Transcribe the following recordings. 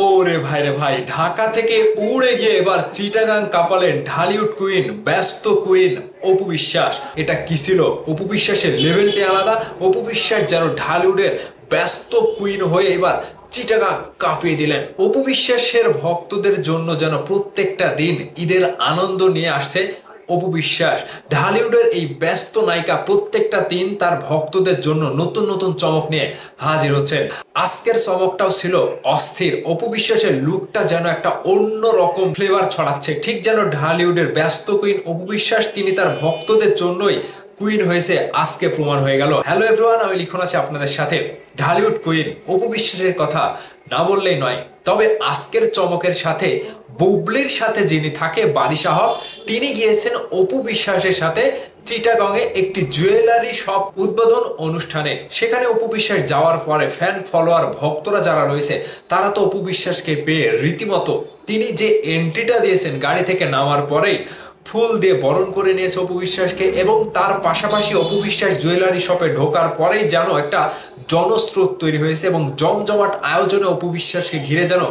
ওরে ভাই রে ভাই, ঢাকা থেকে উড়ে গিয়ে এবার চিটাগাং কাপালেন ঢালিউড কুইন, ব্যস্ত কুইন অপু বিশ্বাস। এটা কি ছিল? অপু বিশ্বাসের লেভেলটি আলাদা। অপু বিশ্বাস যেন ঢালিউডের ব্যস্ত কুইন হয়ে এবার চিটাগাং কাঁপিয়ে দিলেন। অপু বিশ্বাসের ভক্তদের জন্য যেন প্রত্যেকটা দিন ঈদের আনন্দ নিয়ে আসছে অপু বিশ্বাস। ঢালিউডের এই ব্যস্ত নায়িকা প্রত্যেকটা দিন তার ভক্তদের জন্য নতুন নতুন চমক নিয়ে হাজির হচ্ছেন। আজকের চমকটাও ছিল অস্থির। অপু বিশ্বাসের লুকটা যেন একটা অন্য রকম ফ্লেভার ছড়াচ্ছে, ঠিক যেন ঢালিউডের ব্যস্ত কুইন অপু বিশ্বাস তিনি তার ভক্তদের জন্যই কুইন হয়েছে, আজকে প্রমাণ হয়ে গেল। হ্যালো এভরিওয়ান, আমি লিখন আছি আপনাদের সাথে। ঢালিউড কুইন অপু বিশ্বাসের কথা না বললেই নয়। তবে আজকের চমকের সাথে বুবলির সাথে যিনি থাকে বারিশা হক, তিনি গিয়েছেন অপু বিশ্বাসের সাথে চিটাগংয়ে একটি জুয়েলারি শপ উদ্বোধন অনুষ্ঠানে। সেখানে অপু বিশ্বাস যাওয়ার পরে ফ্যান ফলোয়ার ভক্তরা যারা রয়েছে তারা তো অপু বিশ্বাসকে পেয়ে রীতিমতো তিনি যে এন্ট্রিটা দিয়েছেন গাড়ি থেকে নামার পরেই ফুল দিয়ে বরণ করে নিয়েছে অপু বিশ্বাসকে। এবং তার পাশাপাশি অপু বিশ্বাস জুয়েলারি শপে ঢোকার পরেই যেন একটা জনস্রোত তৈরি হয়েছে এবং জমজমাট আয়োজনে অপু বিশ্বাসকে ঘিরে যেন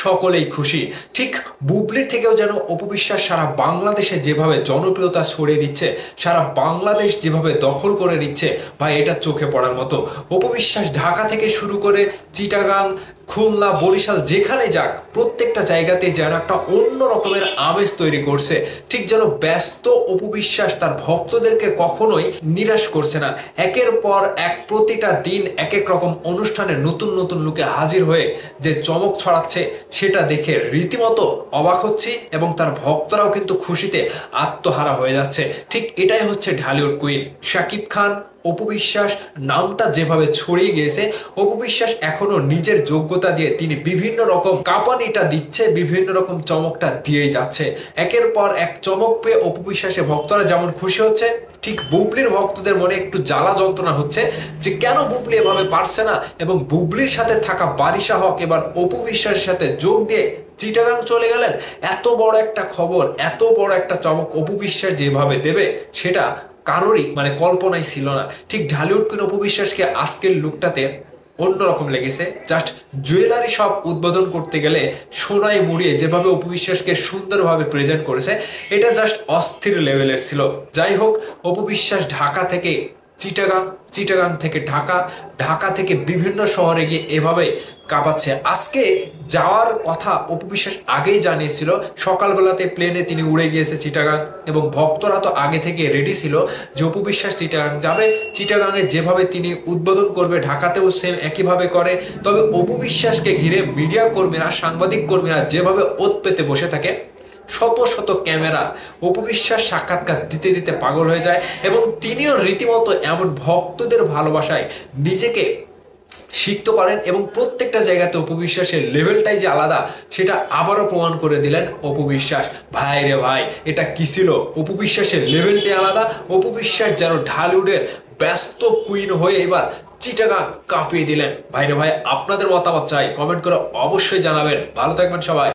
সকলেই খুশি। ঠিক বুবলির থেকেও যেন অপু বিশ্বাস সারা বাংলাদেশে যেভাবে জনপ্রিয়তা ছড়িয়ে দিচ্ছে, সারা বাংলাদেশ যেভাবে দখল করে নিচ্ছে, ভাই এটা চোখে পড়ার মতো। অপু বিশ্বাস ঢাকা থেকে শুরু করে চিটাগাং, খুলনা, বরিশাল যেখানে যাক প্রত্যেকটা জায়গাতে যেন একটা অন্য রকমের আমেজ তৈরি করছে। ঠিক যেন ব্যস্ত অপু বিশ্বাস তার ভক্তদেরকে কখনোই নিরাশ করছে না। একের পর এক প্রতিটা দিন এক এক রকম অনুষ্ঠানে নতুন নতুন লুকে হাজির হয়ে যে চমক ছড়াচ্ছে সেটা দেখে রীতিমতো অবাক হচ্ছি এবং তার ভক্তরাও কিন্তু খুশিতে আত্মহারা হয়ে যাচ্ছে। ঠিক এটাই হচ্ছে ঢালিউড কুইন শাকিব খান। অপু বিশ্বাস নামটা যেভাবে ছড়িয়ে গিয়েছে, অপু বিশ্বাস এখনো নিজের যোগ্যতা দিয়ে তিনি বিভিন্ন রকম কাঁপানিটা দিচ্ছে, বিভিন্ন রকম চমকটা দিয়েই যাচ্ছে। একের পর এক চমক পেয়ে অপু বিশ্বাসের ভক্তরা যেমন খুশি হচ্ছে, ঠিক বুবলির ভক্তদের মনে একটু জ্বালা যন্ত্রণা হচ্ছে যে কেন বুবলি এভাবে পারছে না। এবং বুবলির সাথে থাকা বারিশা হক এবার অপু বিশ্বাসের সাথে যোগ দিয়ে চিটাগাং চলে গেলেন। এত বড় একটা খবর, এত বড় একটা চমক অপু বিশ্বাস যেভাবে দেবে সেটা কারোরই কল্পনাই ছিল না। ঠিক ঢালিউড কুইন অপু বিশ্বাসকে আজকের লুকটাতে অন্যরকম লেগেছে। জাস্ট জুয়েলারি শপ উদ্বোধন করতে গেলে সোনায় মুড়িয়ে যেভাবে অপু বিশ্বাসকে সুন্দরভাবে প্রেজেন্ট করেছে, এটা জাস্ট অস্থির লেভেলের ছিল। যাই হোক, অপু বিশ্বাস ঢাকা থেকে চিটাগাং, চিটাগাং থেকে ঢাকা, ঢাকা থেকে বিভিন্ন শহরে গিয়ে এভাবে কাঁপাচ্ছে। আজকে যাওয়ার কথা অপু বিশ্বাস আগেই জানিয়েছিল, সকালবেলাতে প্লেনে তিনি উড়ে গিয়েছে চিটাগাং এবং ভক্তরা তো আগে থেকে রেডি ছিল যে অপু বিশ্বাস চিটাগাং যাবে। চিটাগাংয়ে যেভাবে তিনি উদ্বোধন করবে ঢাকাতেও সেম একইভাবে করে। তবে অপু বিশ্বাসকে ঘিরে মিডিয়া কর্মীরা, সাংবাদিক কর্মীরা যেভাবে ওত পেতে বসে থাকে, শত শত ক্যামেরা, অপু বিশ্বাস সাক্ষাৎকার দিতে দিতে পাগল হয়ে যায় এবং তিনিও রীতিমতো এমন ভক্তদের ভালোবাসায় নিজেকে সিক্ত করেন এবং প্রত্যেকটা জায়গাতে অপু বিশ্বাসের লেভেলটাই যে আলাদা সেটা আবারও প্রমাণ করে দিলেন অপু বিশ্বাস। ভাই রে ভাই, এটা কি ছিল? অপু বিশ্বাসের লেভেলটাই আলাদা। অপু বিশ্বাস যেন ঢালিউডের ব্যস্ত কুইন হয়ে এবার চিটাগাং কাঁপিয়ে দিলেন। ভাই রে ভাই, আপনাদের মতামত চাই, কমেন্ট করে অবশ্যই জানাবেন। ভালো থাকবেন সবাই।